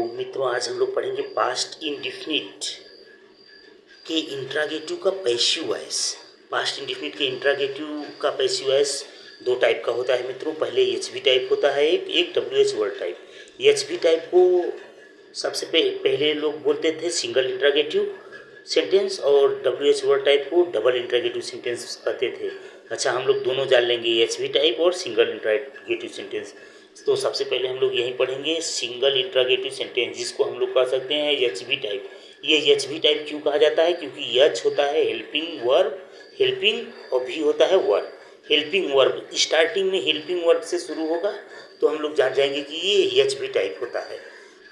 मित्रों आज हम लोग पढ़ेंगे पास्ट इंडिफिनिट के इंट्रागेटिव का पैसिव वॉइस। पास्ट इंडिफिनिट के इंट्रागेटिव का पैसिव वॉइस दो टाइप का होता है मित्रों। पहले एच वी टाइप होता है, एक W H word type. H we type को सबसे पहले लोग बोलते थे सिंगल इंट्रागेटिव सेंटेंस, और डब्ल्यू एच वर्ड टाइप को डबल इंट्रागेटिव सेंटेंस कहते थे। अच्छा, हम लोग दोनों जान लेंगे, एच वी टाइप और सिंगल इंट्रागेटिव सेंटेंस। तो सबसे पहले हम लोग यही पढ़ेंगे सिंगल इंट्रागेटिव सेंटेंस, जिसको हम लोग कह सकते हैं एच वी टाइप। ये एच वी टाइप क्यों कहा जाता है? क्योंकि एच होता है हेल्पिंग वर्ब, हेल्पिंग, और वी होता है वर्ब। हेल्पिंग वर्ब स्टार्टिंग में हेल्पिंग वर्ब से शुरू होगा, तो हम लोग जान जाएंगे कि ये एच वी टाइप होता है।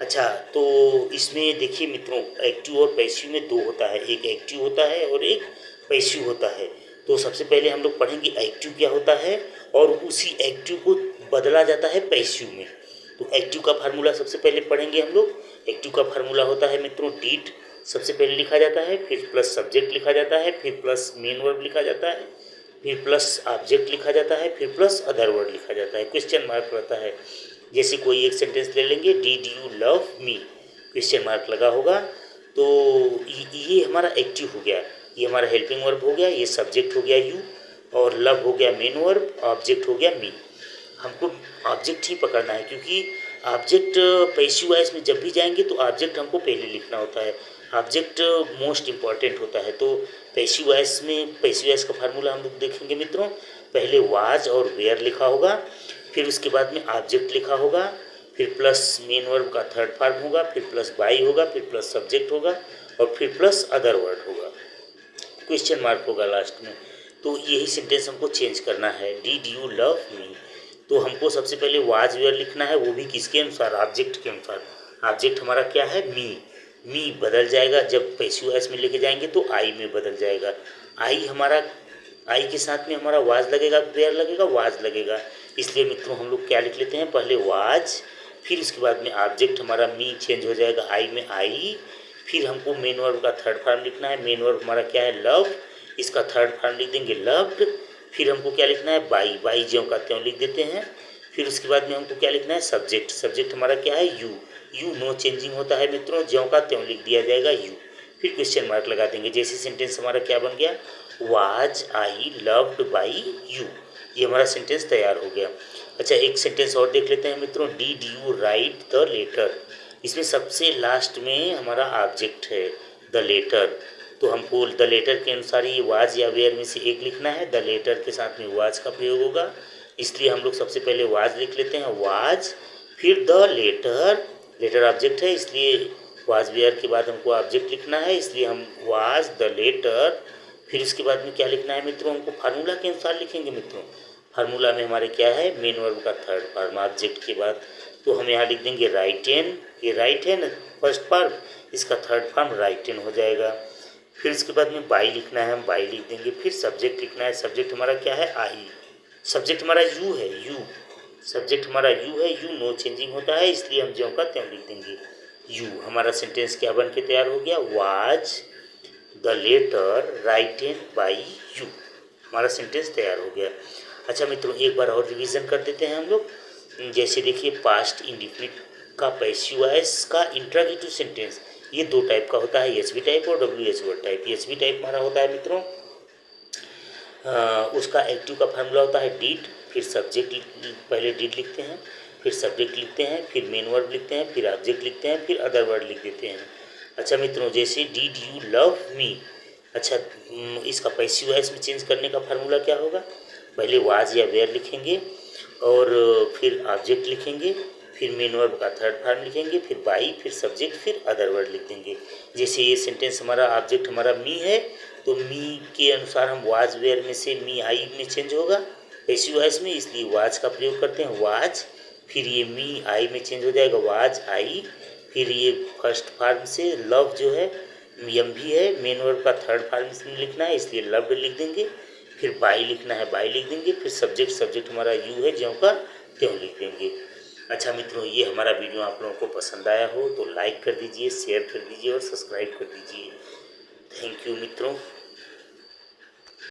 अच्छा, तो इसमें देखिए मित्रों, एक्टिव और पैसिव में दो होता है, एक एक्टिव होता है और एक पैसिव होता है। तो सबसे पहले हम लोग पढ़ेंगे एक्टिव क्या होता है, और उसी एक्टिव को बदला जाता है पैसिव में। तो एक्टिव का फार्मूला सबसे पहले पढ़ेंगे हम लोग। एक्टिव का फार्मूला होता है मित्रों, डीड सबसे पहले लिखा जाता है, फिर प्लस सब्जेक्ट लिखा जाता है, फिर प्लस मेन वर्ब लिखा जाता है, फिर प्लस ऑब्जेक्ट लिखा जाता है, फिर प्लस अदर वर्ड लिखा जाता है, क्वेश्चन मार्क रहता है। जैसे कोई एक सेंटेंस ले लेंगे, did you love me, question mark लगा होगा, तो ये हमारा एक्टिव हो गया, ये हमारा हेल्पिंग वर्ब हो गया, ये सब्जेक्ट हो गया यू, और लव हो गया मेन वर्ब, ऑब्जेक्ट हो गया मी। हमको ऑब्जेक्ट ही पकड़ना है, क्योंकि ऑब्जेक्ट पैसिव वॉइस में जब भी जाएंगे तो ऑब्जेक्ट हमको पहले लिखना होता है। ऑब्जेक्ट मोस्ट इम्पॉर्टेंट होता है। तो पैसिव वॉइस में पैसिव वॉइस का फार्मूला हम लोग देखेंगे मित्रों। पहले वाज और वेयर लिखा होगा, फिर उसके बाद में ऑब्जेक्ट लिखा होगा, फिर प्लस मेन वर्ब का थर्ड फॉर्म होगा, फिर प्लस बाई होगा, फिर प्लस सब्जेक्ट होगा, और फिर प्लस अदर वर्ड होगा, क्वेश्चन मार्क होगा लास्ट में। तो यही सेंटेंस हमको चेंज करना है, डिड यू लव मी। तो हमको सबसे पहले वाज वेयर लिखना है, वो भी किसके अनुसार? ऑब्जेक्ट के अनुसार। ऑब्जेक्ट हमारा क्या है? मी। मी बदल जाएगा जब पैसिव वॉइस में लेके जाएंगे तो आई में बदल जाएगा। आई हमारा, आई के साथ में हमारा वाज लगेगा, वेयर लगेगा, वाज लगेगा। इसलिए मित्रों हम लोग क्या लिख लेते हैं, पहले वाज, फिर उसके बाद में ऑब्जेक्ट हमारा मी चेंज हो जाएगा आई में, आई। फिर हमको मेन वर्ब का थर्ड फॉर्म लिखना है, मेन वर्ब हमारा क्या है? लव, इसका थर्ड फॉर्म लिख देंगे लव्ड। फिर हमको क्या लिखना है? बाई, बाई ज्यों का त्यों लिख देते हैं। फिर उसके बाद में हमको क्या लिखना है? सब्जेक्ट, सब्जेक्ट हमारा क्या है? यू, यू नो चेंजिंग होता है मित्रों, ज्यों का त्यों लिख दिया जाएगा यू। फिर क्वेश्चन मार्क लगा देंगे। जैसे सेंटेंस हमारा क्या बन गया? Was I loved by you, ये हमारा सेंटेंस तैयार हो गया। अच्छा, एक सेंटेंस और देख लेते हैं मित्रों, did you write the letter. इसमें सबसे लास्ट में हमारा ऑब्जेक्ट है द लेटर, तो हमको द लेटर के अनुसार ही वाज या वेयर में से एक लिखना है। द लेटर के साथ में वाज का प्रयोग होगा, इसलिए हम लोग सबसे पहले वाज लिख लेते हैं, वाज, फिर द लेटर, लेटर ऑब्जेक्ट है इसलिए वाज वेयर के बाद हमको ऑब्जेक्ट लिखना है, इसलिए हम वाज द लेटर। फिर उसके बाद में क्या लिखना है मित्रों? हमको फार्मूला के अनुसार लिखेंगे मित्रों। फार्मूला में हमारे क्या है? मेन वर्ब का थर्ड फॉर्म ऑब्जेक्ट के बाद, तो हम यहाँ लिख देंगे राइटेन, ये राइट है ना फर्स्ट फॉर्म, इसका थर्ड फॉर्म राइटेन हो जाएगा। फिर उसके बाद में बाई लिखना है, हम बाई लिख देंगे। फिर सब्जेक्ट लिखना है, सब्जेक्ट हमारा क्या है? आई। सब्जेक्ट हमारा यू है, यू, सब्जेक्ट हमारा यू है, यू नो चेंजिंग होता है, इसलिए हम ज्यों का त्यों लिख देंगे यू। हमारा सेंटेंस क्या बन के तैयार हो गया? Was the letter written by you, हमारा सेंटेंस तैयार हो गया। अच्छा मित्रों, एक बार और रिवीजन कर देते हैं हम लोग। जैसे देखिए, पास्ट इंडिफिनिट का पैसिव वॉइस का इंट्रागेटिव सेंटेंस ये दो टाइप का होता है, एच वी टाइप और W H word type. H we type हमारा होता है मित्रों, उसका एक्टिव का फार्मूला होता है डीड, फिर सब्जेक्ट, पहले डीड लिखते हैं, फिर सब्जेक्ट लिखते हैं, फिर मेन वर्ब लिखते हैं, फिर ऑब्जेक्ट लिखते हैं, फिर अदर वर्ड लिख देते हैं। अच्छा मित्रों, जैसे डिड यू लव मी, अच्छा इसका पैसिव वॉइस में चेंज करने का फार्मूला क्या होगा? पहले वाज या वेयर लिखेंगे, और फिर ऑब्जेक्ट लिखेंगे, फिर मेन वर्ब का थर्ड फॉर्म लिखेंगे, फिर बाई, फिर सब्जेक्ट, फिर अदर वर्ड लिख देंगे। जैसे ये सेंटेंस हमारा ऑब्जेक्ट हमारा मी है, तो मी के अनुसार हम वाज वेयर में से मी आई में चेंज होगा पैसिव वॉइस में, इसलिए वाज का प्रयोग करते हैं, वाज। फिर ये मी आई में चेंज हो जाएगा, वाज आई। फिर ये फर्स्ट फॉर्म से लव जो है एम भी है, मेन वर्ब का थर्ड फॉर्म इसमें लिखना है, इसलिए लव लिख देंगे। फिर बाई लिखना है, बाई लिख देंगे। फिर सब्जेक्ट, सब्जेक्ट हमारा यू है, ज्यों का त्यों लिख देंगे। अच्छा मित्रों, ये हमारा वीडियो आप लोगों को पसंद आया हो तो लाइक कर दीजिए, शेयर कर दीजिए और सब्सक्राइब कर दीजिए। थैंक यू मित्रों।